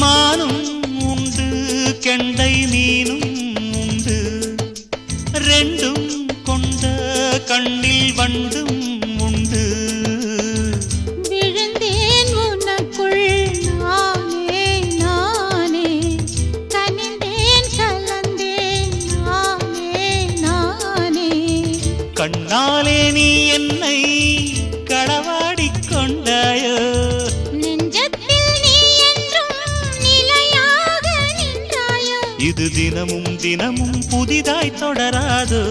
மானும் உண்டு கெண்டை மீனும் உண்டு ரெண்டும் கொண்ட கண்ணில் வண்டும் உண்டு விழுந்தேன் உனக்குள் நானே நானே கனிந்தேன் கலந்தேன் நானே நானே கண்ணாலே நீ என்னை களவாடிக் கொண்டாயோ நெஞ்சத்தில் நீ என்றும் நிலையாக நின்றாயோ இது தினமும் தினமும் புதிதாய் தொடராதோ